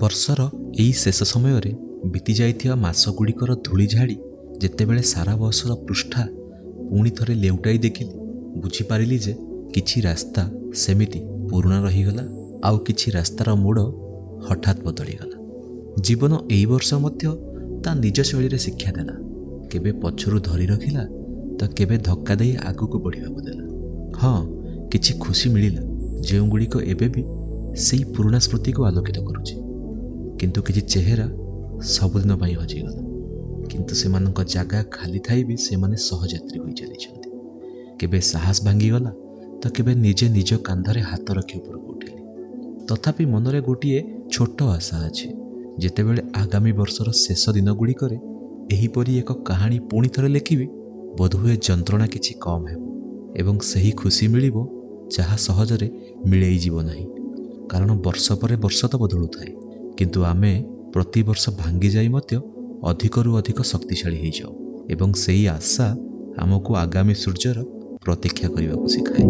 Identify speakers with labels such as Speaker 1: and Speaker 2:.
Speaker 1: ବର୍ଷର ଏହି ଶେଷ ସମୟରେ ବିତି ଯାଇଥିବା ମାସଗୁଡ଼ିକର ଧୂଳି ଝାଡ଼ି ଯେତେବେଳେ ସାରା ବର୍ଷର ପୃଷ୍ଠା ପୁଣି ଥରେ ଲେଉଟାଇ ଦେଖିଲି, ବୁଝିପାରିଲି ଯେ କିଛି ରାସ୍ତା ସେମିତି ପୁରୁଣା ରହିଗଲା, ଆଉ କିଛି ରାସ୍ତାର ମୋଡ଼ ହଠାତ୍ ବଦଳିଗଲା। ଜୀବନ ଏହି ବର୍ଷ ମଧ୍ୟ ତା ନିଜ ଶୈଳୀରେ ଶିକ୍ଷା ଦେଲା। କେବେ ପଛରୁ ଧରି ରଖିଲା ତ କେବେ ଧକ୍କା ଦେଇ ଆଗକୁ ବଢ଼ିବାକୁ ଦେଲା। ହଁ, କିଛି ଖୁସି ମିଳିଲା ଯେଉଁଗୁଡ଼ିକ ଏବେ ବି ସେଇ ପୁରୁଣା ସ୍ମୃତିକୁ ଆଲୋକିତ କରୁଛି। କିନ୍ତୁ କିଛି ଚେହେରା ସବୁଦିନ ପାଇଁ ହଜିଗଲା। କିନ୍ତୁ ସେମାନଙ୍କ ଜାଗା ଖାଲି ଥାଇ ବି ସେମାନେ ସହଯାତ୍ରୀ ହୋଇ ଚାଲିଛନ୍ତି। କେବେ ସାହସ ଭାଙ୍ଗିଗଲା ତ କେବେ ନିଜେ ନିଜ କାନ୍ଧରେ ହାତ ରଖି ଉପରକୁ ଉଠିଲି। ତଥାପି ମନରେ ଗୋଟିଏ ଛୋଟ ଆଶା ଅଛି, ଯେତେବେଳେ ଆଗାମୀ ବର୍ଷର ଶେଷ ଦିନଗୁଡ଼ିକରେ ଏହିପରି ଏକ କାହାଣୀ ପୁଣି ଥରେ ଲେଖିବି, ବୋଧହୁଏ ଯନ୍ତ୍ରଣା କିଛି କମ୍ ହେବ ଏବଂ ସେହି ଖୁସି ମିଳିବ ଯାହା ସହଜରେ ମିଳେଇଯିବ ନାହିଁ। କାରଣ ବର୍ଷ ପରେ ବର୍ଷ ତ ବଦଳୁଥାଏ, କିନ୍ତୁ ଆମେ ପ୍ରତିବର୍ଷ ଭାଙ୍ଗି ଯାଇ ମଧ୍ୟ ଅଧିକରୁ ଅଧିକ ଶକ୍ତିଶାଳୀ ହୋଇଯାଉ ଏବଂ ସେହି ଆଶା ଆମକୁ ଆଗାମୀ ସୂର୍ଯ୍ୟର ପ୍ରତୀକ୍ଷା କରିବାକୁ ଶିଖାଏ।